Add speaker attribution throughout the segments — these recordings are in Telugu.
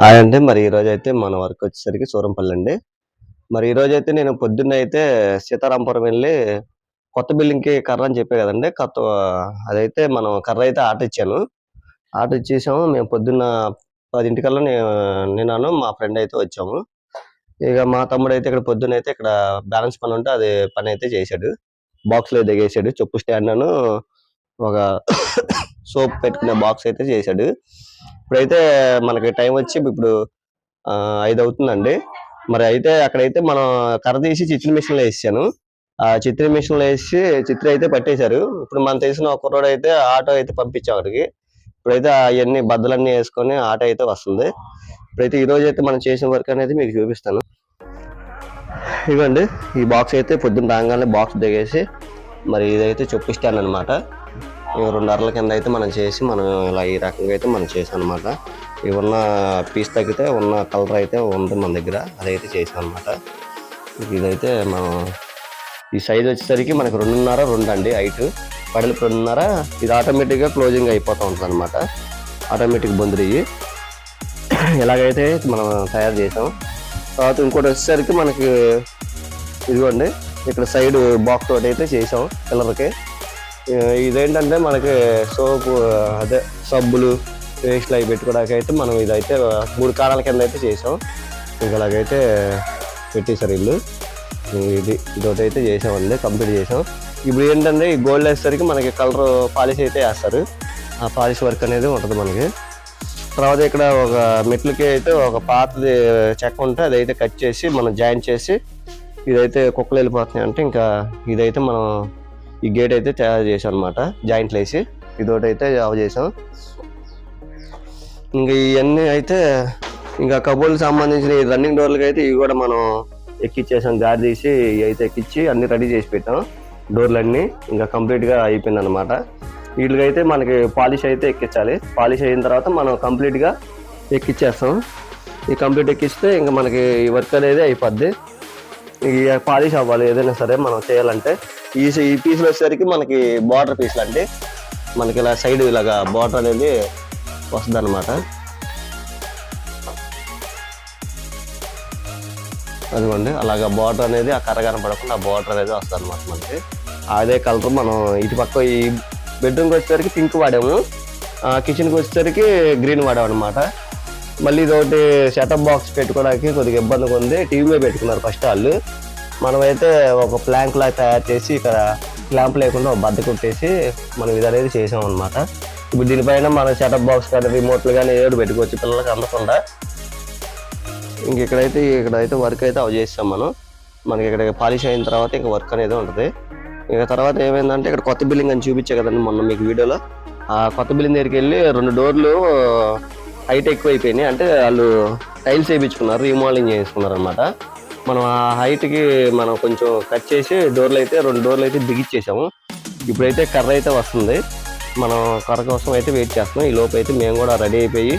Speaker 1: హాయ్ అండి. మరి ఈరోజైతే మన వర్క్ వచ్చేసరికి సూరంపల్లి అండి. మరి ఈరోజైతే నేను పొద్దున్నే అయితే సీతారాంపురం వెళ్ళి కొత్త బిల్డింగ్‌కి కర్ర అని చెప్పా కదండీ! అదైతే మనం కర్ర అయితే ఆర్డర్ ఇచ్చాను. ఆర్డర్ ఇచ్చేసాము. మేము పొద్దున్న 10:00కల్లా నేనును మా ఫ్రెండ్ అయితే వచ్చాము. ఇక మా తమ్ముడైతే ఇక్కడ పొద్దున్నైతే ఇక్కడ బ్యాలెన్స్ పని ఉంటే అది పని అయితే చేశాడు. బాక్స్‌లో దిగేసాడు. చెప్పు స్టాండును ఒక సోప్ పెట్టుకునే బాక్స్ అయితే చేశాడు. ఇప్పుడైతే మనకి టైం వచ్చి ఇప్పుడు 5 అవుతుందండి. మరి అయితే అక్కడైతే మనం కర్ర తీసి చిట్టిన మిషన్‌లో ఏసేసాను. ఆ చిత్రీ మిషన్‌లో ఏసి చిత్రీ అయితే పట్టేశారు. ఇప్పుడు మనకు తెలిసిన ఒక కుర్రోడైతే ఆటో అయితే పంపించాం అక్కడికి. ఇప్పుడైతే అయన్నీ బద్దలన్నీ యేసుకొని ఆటో అయితే వస్తుంది. ఇప్పుడైతే ఈరోజైతే మనం చేసిన వర్క్ అనేది మీకు చూపిస్తాను. ఇదిగోండి ఈ బాక్స్ అయితే పొద్దున్న రాగానే బాక్స్ దిగేసి మరి ఇదైతే చెప్పు స్టాండ్ అనమాట. 2 అరల కింద అయితే మనం చేసి మనం ఇలా ఈ రకంగా అయితే మనం చేసాం అనమాట. ఇవి ఉన్న పీస్ తగ్గితే ఉన్న కలర్ అయితే ఉంది మన దగ్గర, అదైతే చేసాం అనమాట. ఇదైతే మనం ఈ సైజ్ వచ్చేసరికి మనకి 2.5 2 అండి హైట్, పడలిపు 2.5. ఇది ఆటోమేటిక్గా క్లోజింగ్ అయిపోతూ ఉంటుంది అనమాట. ఆటోమేటిక్ బొందులు ఇవి ఇలాగైతే మనం తయారు చేసాం. తర్వాత ఇంకోటి వచ్చేసరికి మనకి ఇదిగోండి ఇక్కడ సైడ్ బాక్స్ తోటి అయితే చేసాం పిల్లలకి. ఇదేంటంటే మనకి సోపు అదే సబ్బులు పేస్ట్లు అవి పెట్టుకోవడానికి అయితే మనం ఇదైతే 3 కాణాల కింద అయితే చేసాం. ఇలాగైతే పెట్టేశారు ఇల్లు. ఇదొకటి అయితే చేసామండి, కంప్లీట్ చేసాం. ఇప్పుడు ఏంటంటే ఈ గోల్డ్ వేసేసరికి మనకి కలర్ పాలిష్ అయితే వేస్తారు. ఆ పాలిష్ వర్క్ అనేది ఉంటుంది మనకి. తర్వాత ఇక్కడ ఒక మెట్లకి అయితే ఒక పాతది చెక్క ఉంటే అదైతే కట్ చేసి మనం జాయింట్ చేసి ఇదైతే కుక్కలు వెళ్ళిపోతున్నాయి అంటే ఇంకా ఇదైతే మనం ఈ గేట్ అయితే తయారు చేసాం అనమాట. జాయింట్లు వేసి ఇదొకటి అయితే ఆఫ్ చేసాం. ఇంకా ఇవన్నీ అయితే ఇంకా కబోర్డ్కి సంబంధించిన ఈ రన్నింగ్ డోర్లకి అయితే ఇవి కూడా మనం ఎక్కిచ్చేసాం. గాడి తీసి ఇవి అయితే ఎక్కించి అన్ని రెడీ చేసి పెట్టాం. డోర్లన్నీ ఇంకా కంప్లీట్గా అయిపోయింది అనమాట. వీటికైతే మనకి పాలిష్ అయితే ఎక్కించాలి. పాలిష్ అయిన తర్వాత మనం కంప్లీట్గా ఎక్కిచ్చేస్తాం. ఈ కంప్లీట్ ఎక్కిస్తే ఇంకా మనకి ఈ వర్క్ అనేది అయిపోద్ది. ఈ పాలిష్ అవ్వాలి ఏదైనా సరే మనం చేయాలంటే. ఈ పీసులు వచ్చేసరికి మనకి బార్డర్ పీసులు అంటే మనకి ఇలా సైడ్ ఇలాగా బార్డర్ అనేది వస్తుంది అనమాట. అదిగోండి అలాగా బార్డర్ అనేది ఆ కర్ర కనపడకుండా ఆ బార్డర్ అనేది వస్తుంది అనమాట మనకి. అదే కలర్ మనం ఇటు పక్క ఈ బెడ్రూమ్కి వచ్చేసరికి పింక్ వాడాము, కిచెన్కి వచ్చేసరికి గ్రీన్ వాడాము అనమాట. మళ్ళీ ఇదొకటి సెటప్ బాక్స్ పెట్టుకోవడానికి కొద్దిగా ఇబ్బందిగా ఉంది. టీవీలో పెట్టుకున్నారు ఫస్ట్ వాళ్ళు. మనమైతే ఒక ప్లాంక్ లాగా తయారు చేసి ఇక్కడ క్లాంప్ లేకుండా ఒక బద్ద కొట్టేసి మనం ఇది అనేది చేసాం అనమాట. ఇప్పుడు దీనిపైన మన సెటప్ బాక్స్ కానీ రిమోట్లు కానీ ఏడు పెట్టుకోవచ్చు పిల్లలకి అందకుండా. ఇక్కడైతే వర్క్ అయితే అవి చేస్తాం మనం. మనకి ఇక్కడ పాలిష్ అయిన తర్వాత ఇంకా వర్క్ అనేది ఉంటుంది. ఇక తర్వాత ఏమైందంటే ఇక్కడ కొత్త బిల్డింగ్ అని చూపించే కదండి మొన్న మీకు వీడియోలో. ఆ కొత్త బిల్డింగ్ దగ్గరికి వెళ్ళి 2 డోర్లు హైట్ ఎక్కువ అయిపోయినాయి అంటే వాళ్ళు టైల్స్ వేయించుకున్నారు, రీమోడలింగ్ చేసుకున్నారు అనమాట. మనం ఆ హైట్కి మనం కొంచెం కట్ చేసి 2 డోర్లు అయితే బిగిచ్చేసాము. ఇప్పుడైతే కర్ర అయితే వస్తుంది. మనం కర్ర కోసం అయితే వెయిట్ చేస్తున్నాం. ఈ లోపు అయితే మేము కూడా రెడీ అయిపోయి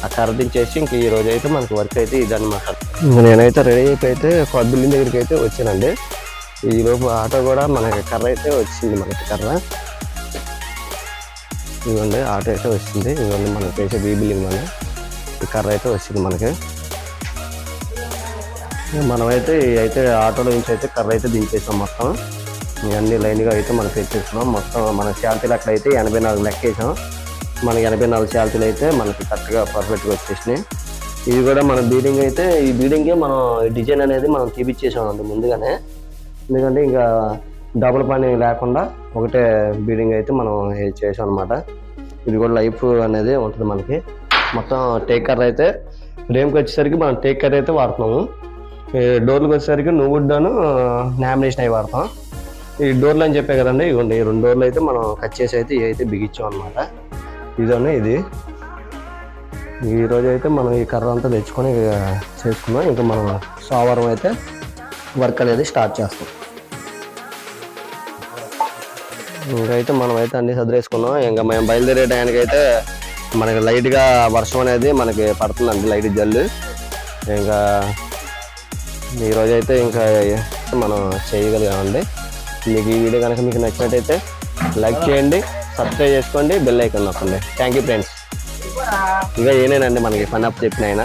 Speaker 1: ఆ కర్ర దించేసి ఇంక ఈ రోజు అయితే మనకి వర్క్ అయితే ఇదన్నమాట. నేనైతే రెడీ అయిపోయి కొత్త బిల్డింగ్ దగ్గరికి అయితే వచ్చానండి. ఈ లోపు ఆటో కూడా మనకి కర్ర అయితే వచ్చింది. మనకి కర్ర ఇవ్వండి, ఆటో అయితే వచ్చింది. ఇవ్వండి మనకి వేసే ఈ బిల్డింగ్లోనే ఈ కర్ర అయితే వచ్చింది మనకి. మనమైతే ఆటోలో నుంచి అయితే కర్ర అయితే దించేసాం. మొత్తం ఇవన్నీ లైన్గా అయితే మనం తెచ్చేస్తున్నాం. మొత్తం మన శాలరీలు అక్కడైతే 84 లెక్కేసాం. మనకి 84 శాలరీలు అయితే మనకి కరెక్ట్గా పర్ఫెక్ట్గా వచ్చేసినాయి. ఇది కూడా మన బిల్డింగ్ అయితే ఈ బిల్డింగే మనం డిజైన్ అనేది మనం తీపిచ్చేసాం అండి ముందుగానే. ఎందుకంటే ఇంకా డబుల్ పని లేకుండా ఒకటే బిల్డింగ్ అయితే మనం చేసాం అనమాట. ఇది కూడా లైఫ్ అనేది ఉంటుంది మనకి. మొత్తం టేక్ కర్ర అయితే ఫ్రేమ్కి వచ్చేసరికి మనం టేక్ కర్ర అయితే వాడుతున్నాము. డోర్లకు వచ్చేసరికి నువ్వుడ్డాను నామినేషన్ అవి వాడతాం. ఈ డోర్లు అని చెప్పే కదండి, ఇవ్వండి 2 డోర్లు అయితే మనం కట్ చేసి అయితే ఇవి అయితే బిగించాం అనమాట. ఇది ఈరోజు అయితే మనం ఈ కర్ర అంతా తెచ్చుకొని చేసుకున్నాం. ఇంకా మనం సోమవారం అయితే వర్క్ అనేది స్టార్ట్ చేస్తాం. ఇంకైతే మనమైతే అన్ని సదిరేసుకున్నాం. ఇంకా మేము బయలుదేరే టైంకి అయితే మనకి లైట్గా వర్షం అనేది మనకి పడుతుందండి, లైట్ జల్లు. ఇంకా ఈరోజైతే ఇంకా మనం చేయగలిగామండి. మీకు ఈ వీడియో కనుక మీకు నచ్చినట్టయితే లైక్ చేయండి, సబ్స్క్రైబ్ చేసుకోండి, బెల్ ఐకాన్ నొక్కండి. Thank you friends. ఇక ఏనేనండి మనకి పని అప్ చెప్పిన ఆయన.